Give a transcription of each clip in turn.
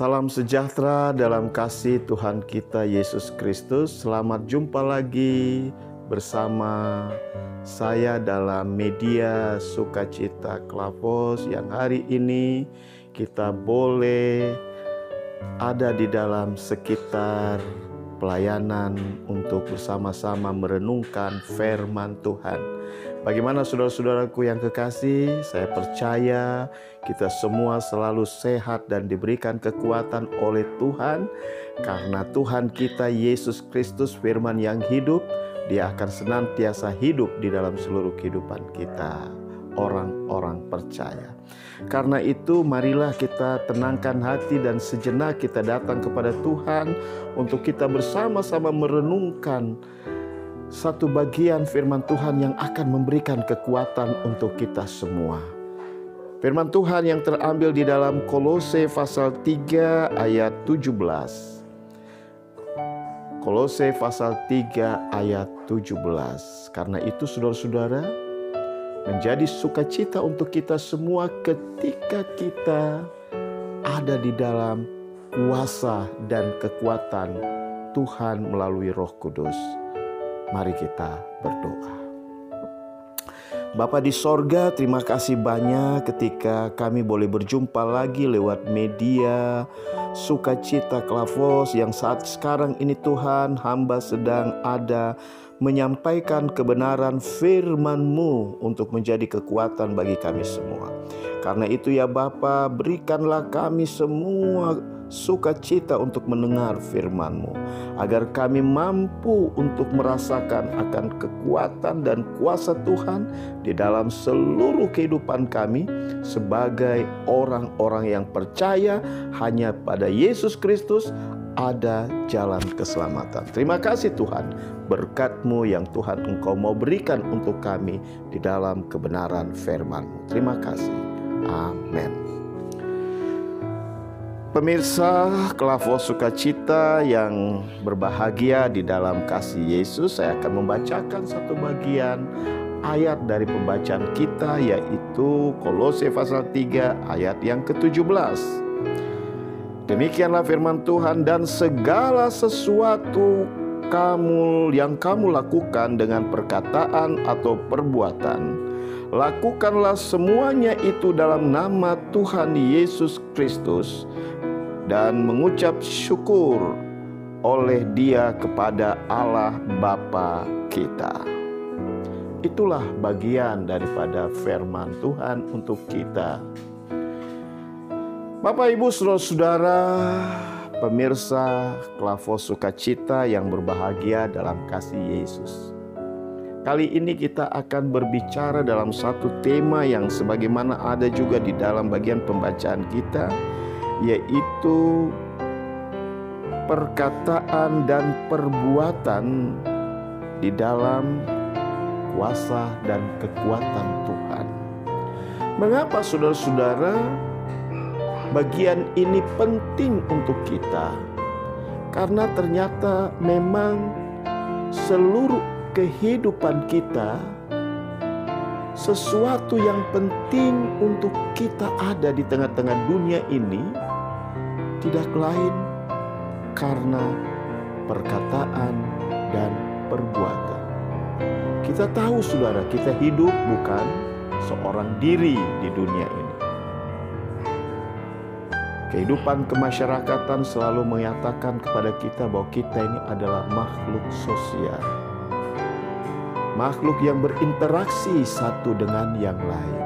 Salam sejahtera dalam kasih Tuhan kita Yesus Kristus. Selamat jumpa lagi bersama saya dalam media Sukacita Klavos yang hari ini kita boleh ada di dalam sekitar pelayanan untuk bersama-sama merenungkan firman Tuhan. Bagaimana saudara-saudaraku yang kekasih, saya percaya kita semua selalu sehat dan diberikan kekuatan oleh Tuhan. Karena Tuhan kita Yesus Kristus firman yang hidup, Dia akan senantiasa hidup di dalam seluruh kehidupan kita, orang-orang percaya. Karena itu marilah kita tenangkan hati dan sejenak kita datang kepada Tuhan untuk kita bersama-sama merenungkan satu bagian firman Tuhan yang akan memberikan kekuatan untuk kita semua. Firman Tuhan yang terambil di dalam Kolose pasal 3 ayat 17. Kolose pasal 3 ayat 17. Karena itu saudara-saudara, menjadi sukacita untuk kita semua ketika kita ada di dalam kuasa dan kekuatan Tuhan melalui Roh Kudus. Mari kita berdoa. Bapa di sorga, terima kasih banyak ketika kami boleh berjumpa lagi lewat media Sukacita Klavos yang saat sekarang ini Tuhan, hamba sedang ada menyampaikan kebenaran firman-Mu untuk menjadi kekuatan bagi kami semua. Karena itu ya Bapa, berikanlah kami semua sukacita untuk mendengar firman-Mu, agar kami mampu untuk merasakan akan kekuatan dan kuasa Tuhan di dalam seluruh kehidupan kami sebagai orang-orang yang percaya hanya pada Yesus Kristus ada jalan keselamatan. Terima kasih Tuhan, berkat-Mu yang Tuhan Engkau mau berikan untuk kami di dalam kebenaran firman-Mu. Terima kasih. Amin. Pemirsa Klavos Sukacita yang berbahagia di dalam kasih Yesus, saya akan membacakan satu bagian ayat dari pembacaan kita, yaitu Kolose pasal 3 ayat yang ke-17. Demikianlah firman Tuhan, dan segala sesuatu yang kamu lakukan dengan perkataan atau perbuatan, lakukanlah semuanya itu dalam nama Tuhan Yesus Kristus dan mengucap syukur oleh Dia kepada Allah Bapa kita. Itulah bagian daripada firman Tuhan untuk kita. Bapak, Ibu, saudara-saudara, pemirsa Klavos Sukacita yang berbahagia dalam kasih Yesus. Kali ini kita akan berbicara dalam satu tema yang sebagaimana ada juga di dalam bagian pembacaan kita, yaitu perkataan dan perbuatan di dalam kuasa dan kekuatan Tuhan. Mengapa saudara-saudara bagian ini penting untuk kita? Karena ternyata memang seluruh kehidupan kita, sesuatu yang penting untuk kita ada di tengah-tengah dunia ini tidak lain karena perkataan dan perbuatan. Kita tahu saudara, kita hidup bukan seorang diri di dunia ini. Kehidupan kemasyarakatan selalu menyatakan kepada kita bahwa kita ini adalah makhluk sosial. Makhluk yang berinteraksi satu dengan yang lain.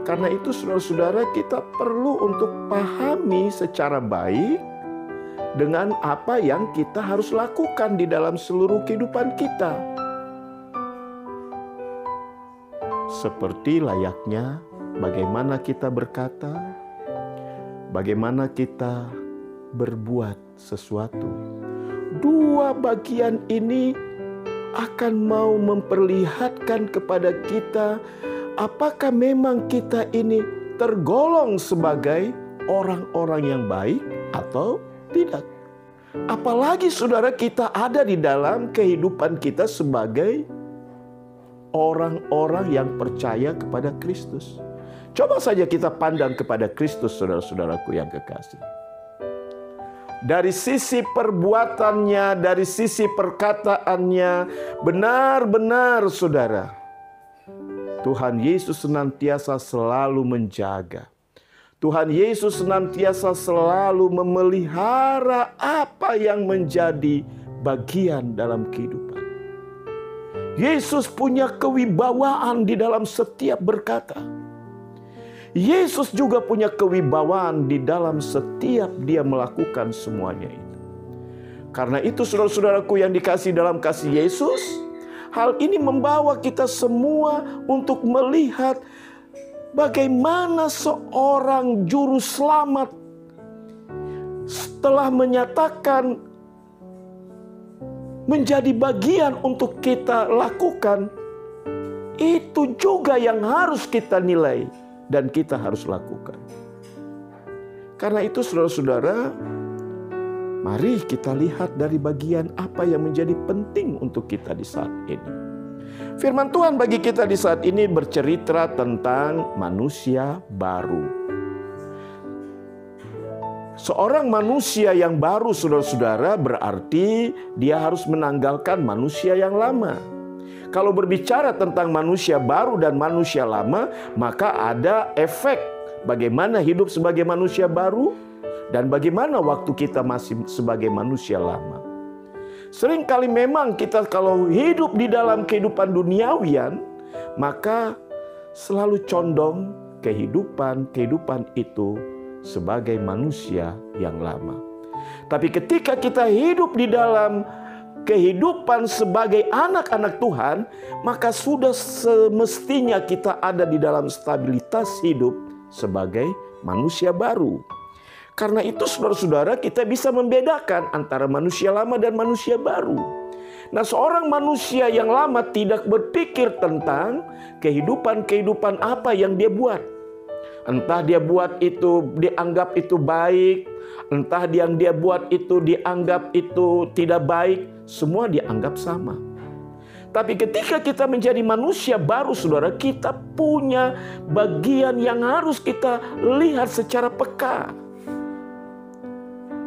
Karena itu saudara-saudara, kita perlu untuk pahami secara baik dengan apa yang kita harus lakukan di dalam seluruh kehidupan kita. Seperti layaknya bagaimana kita berkata, bagaimana kita berbuat sesuatu. Dua bagian ini akan mau memperlihatkan kepada kita apakah memang kita ini tergolong sebagai orang-orang yang baik atau tidak. Apalagi saudara, kita ada di dalam kehidupan kita sebagai orang-orang yang percaya kepada Kristus. Coba saja kita pandang kepada Kristus, saudara-saudaraku yang kekasih. dari sisi perbuatannya, dari sisi perkataannya, benar-benar saudara, Tuhan Yesus senantiasa selalu menjaga. Tuhan Yesus senantiasa selalu memelihara apa yang menjadi bagian dalam kehidupan. Yesus punya kewibawaan di dalam setiap berkata. Yesus juga punya kewibawaan di dalam setiap dia melakukan semuanya itu. Karena itu saudara-saudaraku yang dikasihi dalam kasih Yesus, hal ini membawa kita semua untuk melihat bagaimana seorang juru selamat setelah menyatakan menjadi bagian untuk kita lakukan, itu juga yang harus kita nilai dan kita harus lakukan. Karena itu saudara-saudara, mari kita lihat dari bagian apa yang menjadi penting untuk kita di saat ini. Firman Tuhan bagi kita di saat ini bercerita tentang manusia baru. Seorang manusia yang baru saudara-saudara berarti dia harus menanggalkan manusia yang lama. Kalau berbicara tentang manusia baru dan manusia lama, maka ada efek bagaimana hidup sebagai manusia baru dan bagaimana waktu kita masih sebagai manusia lama. Seringkali memang kita kalau hidup di dalam kehidupan duniawian, maka selalu condong kehidupan itu sebagai manusia yang lama. Tapi ketika kita hidup di dalam kehidupan sebagai anak-anak Tuhan, maka sudah semestinya kita ada di dalam stabilitas hidup sebagai manusia baru. Karena itu saudara-saudara, kita bisa membedakan antara manusia lama dan manusia baru. Nah, seorang manusia yang lama tidak berpikir tentang kehidupan apa yang dia buat. Entah dia buat itu dianggap itu baik, entah yang dia buat itu dianggap itu tidak baik, semua dianggap sama. Tapi ketika kita menjadi manusia baru saudara, kita punya bagian yang harus kita lihat secara peka.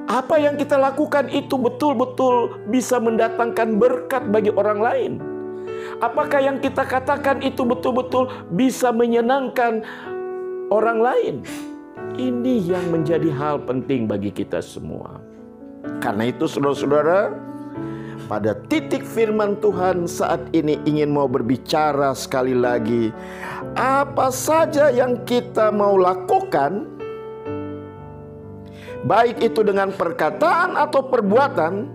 Apa yang kita lakukan itu betul-betul bisa mendatangkan berkat bagi orang lain. Apakah yang kita katakan itu betul-betul bisa menyenangkan orang lain? Ini yang menjadi hal penting bagi kita semua. Karena itu saudara-saudara, pada titik firman Tuhan saat ini ingin mau berbicara sekali lagi. Apa saja yang kita mau lakukan, baik itu dengan perkataan atau perbuatan,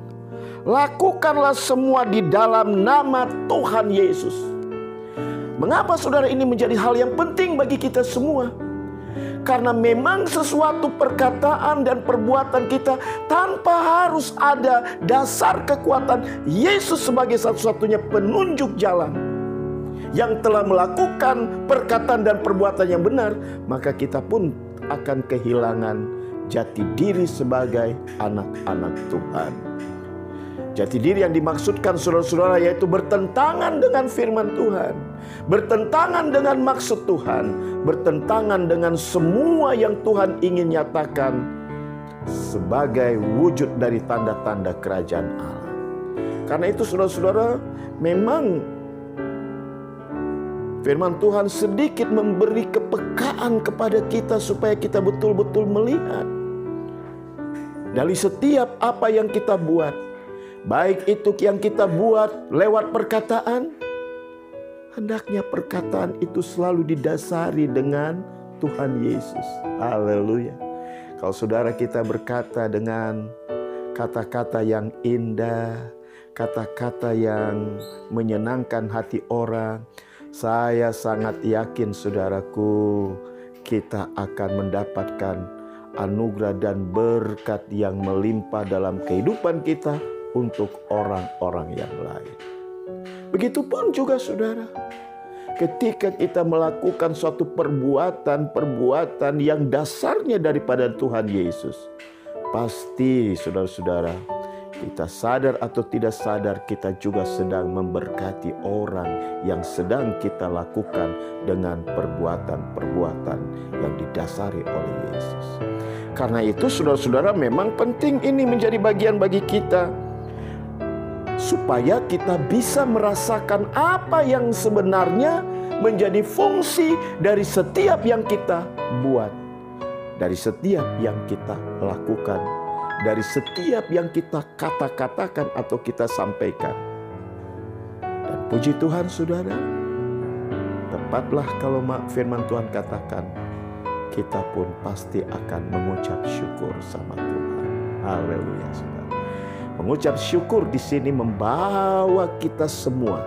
lakukanlah semua di dalam nama Tuhan Yesus. Mengapa saudara ini menjadi hal yang penting bagi kita semua? Karena memang sesuatu perkataan dan perbuatan kita tanpa harus ada dasar kekuatan Yesus sebagai satu-satunya penunjuk jalan yang telah melakukan perkataan dan perbuatan yang benar, maka kita pun akan kehilangan jati diri sebagai anak-anak Tuhan. Jati diri yang dimaksudkan saudara-saudara yaitu bertentangan dengan firman Tuhan, bertentangan dengan maksud Tuhan, bertentangan dengan semua yang Tuhan ingin nyatakan sebagai wujud dari tanda-tanda kerajaan Allah. Karena itu saudara-saudara, memang firman Tuhan sedikit memberi kepekaan kepada kita supaya kita betul-betul melihat dari setiap apa yang kita buat. Baik itu yang kita buat lewat perkataan, hendaknya perkataan itu selalu didasari dengan Tuhan Yesus. Haleluya. Kalau saudara kita berkata dengan kata-kata yang indah, kata-kata yang menyenangkan hati orang, saya sangat yakin saudaraku, kita akan mendapatkan anugerah dan berkat yang melimpah dalam kehidupan kita untuk orang-orang yang lain. Begitupun juga saudara, ketika kita melakukan suatu perbuatan yang dasarnya daripada Tuhan Yesus, pasti saudara-saudara, Kita sadar atau tidak sadar, kita juga sedang memberkati orang yang sedang kita lakukan dengan perbuatan-perbuatan yang didasari oleh Yesus. Karena itu saudara-saudara, memang penting ini menjadi bagian bagi kita, supaya kita bisa merasakan apa yang sebenarnya menjadi fungsi dari setiap yang kita buat, dari setiap yang kita lakukan, dari setiap yang kita kata-katakan atau kita sampaikan. Dan puji Tuhan saudara, tepatlah kalau firman Tuhan katakan, kita pun pasti akan mengucap syukur sama Tuhan. Haleluya saudara. Mengucap syukur di sini membawa kita semua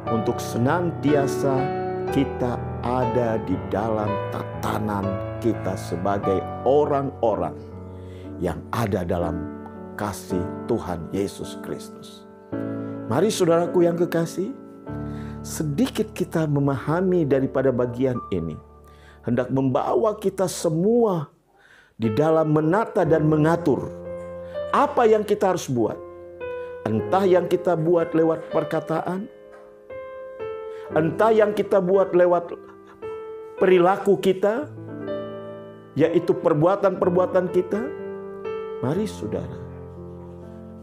untuk senantiasa kita ada di dalam tatanan kita sebagai orang-orang yang ada dalam kasih Tuhan Yesus Kristus. Mari saudaraku yang kekasih, sedikit kita memahami daripada bagian ini, hendak membawa kita semua di dalam menata dan mengatur apa yang kita harus buat. Entah yang kita buat lewat perkataan, entah yang kita buat lewat perilaku kita, yaitu perbuatan-perbuatan kita. Mari saudara,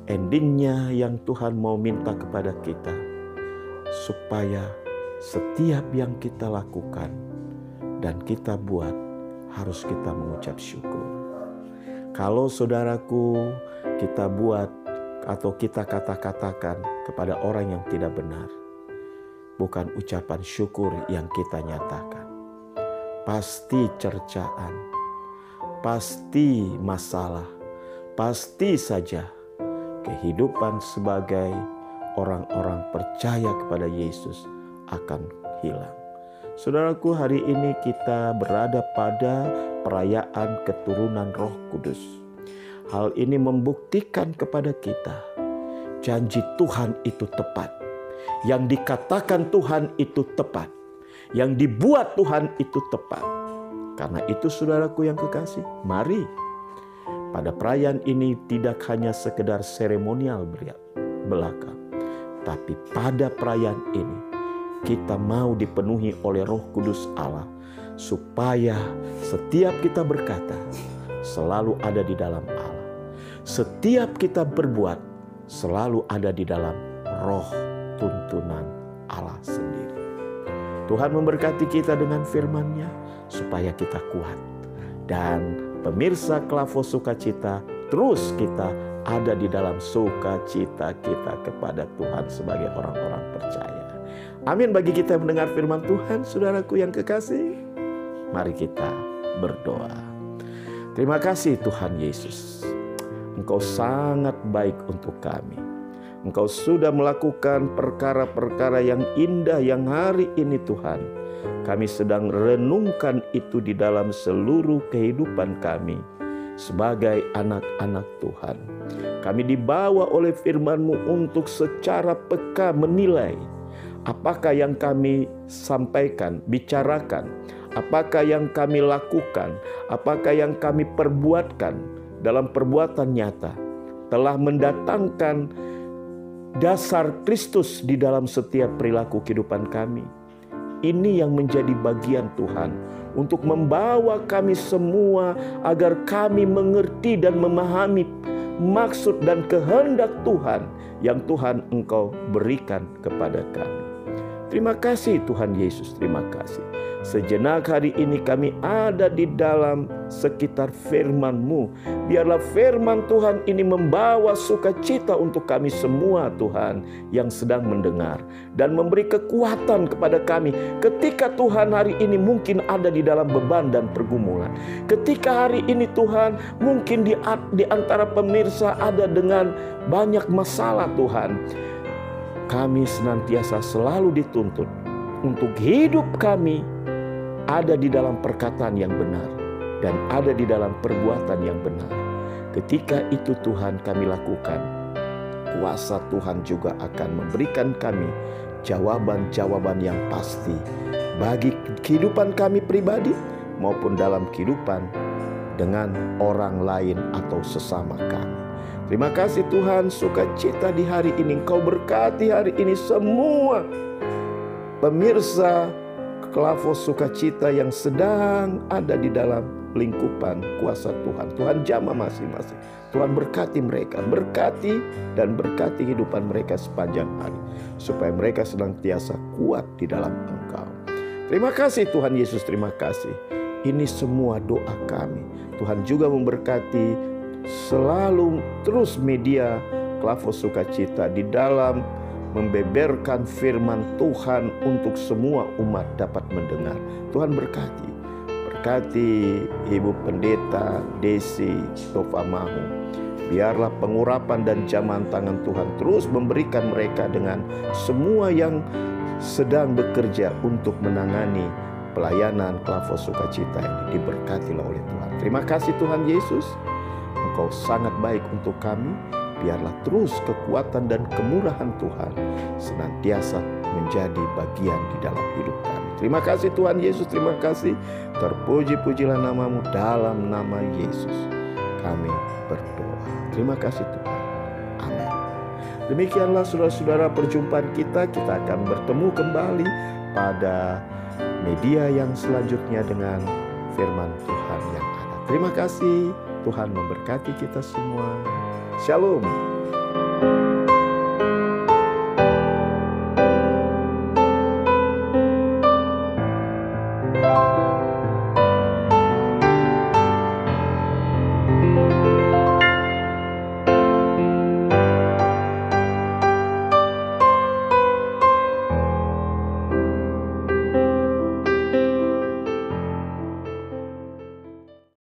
endingnya yang Tuhan mau minta kepada kita, supaya setiap yang kita lakukan dan kita buat harus kita mengucap syukur. Kalau saudaraku, kita buat atau kita kata-katakan kepada orang yang tidak benar, bukan ucapan syukur yang kita nyatakan, pasti cercaan, pasti masalah, pasti saja kehidupan sebagai orang-orang percaya kepada Yesus akan hilang. Saudaraku, hari ini kita berada pada perayaan keturunan Roh Kudus. Hal ini membuktikan kepada kita janji Tuhan itu tepat. Yang dikatakan Tuhan itu tepat. Yang dibuat Tuhan itu tepat. Karena itu saudaraku yang kekasih, mari pada perayaan ini tidak hanya sekedar seremonial belaka, tapi pada perayaan ini kita mau dipenuhi oleh Roh Kudus Allah, supaya setiap kita berkata selalu ada di dalam Allah. Setiap kita berbuat selalu ada di dalam roh tuntunan Allah sendiri. Tuhan memberkati kita dengan firman-Nya supaya kita kuat. Dan pemirsa Klavo Sukacita, terus kita ada di dalam sukacita kita kepada Tuhan sebagai orang-orang percaya. Amin bagi kita yang mendengar firman Tuhan, saudaraku yang kekasih. Mari kita berdoa. Terima kasih Tuhan Yesus. Engkau sangat baik untuk kami. Engkau sudah melakukan perkara-perkara yang indah yang hari ini Tuhan, kami sedang renungkan itu di dalam seluruh kehidupan kami sebagai anak-anak Tuhan. Kami dibawa oleh firman-Mu untuk secara peka menilai apakah yang kami sampaikan, bicarakan, apakah yang kami lakukan, apakah yang kami perbuatkan dalam perbuatan nyata telah mendatangkan dasar Kristus di dalam setiap perilaku kehidupan kami. Ini yang menjadi bagian Tuhan untuk membawa kami semua agar kami mengerti dan memahami maksud dan kehendak Tuhan yang Tuhan Engkau berikan kepada kami. Terima kasih Tuhan Yesus, terima kasih. Sejenak hari ini kami ada di dalam sekitar firman-Mu. Biarlah firman Tuhan ini membawa sukacita untuk kami semua Tuhan yang sedang mendengar. Dan memberi kekuatan kepada kami ketika Tuhan hari ini mungkin ada di dalam beban dan pergumulan. Ketika hari ini Tuhan mungkin di antara pemirsa ada dengan banyak masalah Tuhan. Kami senantiasa selalu dituntut untuk hidup kami ada di dalam perkataan yang benar dan ada di dalam perbuatan yang benar. Ketika itu Tuhan kami lakukan, kuasa Tuhan juga akan memberikan kami jawaban-jawaban yang pasti bagi kehidupan kami pribadi maupun dalam kehidupan dengan orang lain atau sesama kami. Terima kasih Tuhan, sukacita di hari ini. Engkau berkati hari ini semua pemirsa Klavos Sukacita yang sedang ada di dalam lingkupan kuasa Tuhan. Tuhan jamah masing-masing. Tuhan berkati mereka, berkati dan berkati kehidupan mereka sepanjang hari, supaya mereka senantiasa kuat di dalam Engkau. Terima kasih Tuhan Yesus, terima kasih. Ini semua doa kami. Tuhan juga memberkati selalu terus media Klavos Sukacita di dalam membeberkan firman Tuhan untuk semua umat dapat mendengar. Tuhan berkati. Berkati Ibu Pendeta Desi Tofamahu. Biarlah pengurapan dan jamahan tangan Tuhan terus memberikan mereka dengan semua yang sedang bekerja untuk menangani pelayanan Klavos Sukacita ini. Diberkatilah oleh Tuhan. Terima kasih Tuhan Yesus. Engkau sangat baik untuk kami. Biarlah terus kekuatan dan kemurahan Tuhan senantiasa menjadi bagian di dalam hidup kami. Terima kasih Tuhan Yesus, terima kasih. Terpuji-pujilah namamu, dalam nama Yesus kami berdoa. Terima kasih Tuhan. Amin. Demikianlah saudara-saudara perjumpaan kita. Kita akan bertemu kembali pada media yang selanjutnya dengan firman Tuhan yang ada. Terima kasih. Tuhan memberkati kita semua. Shalom.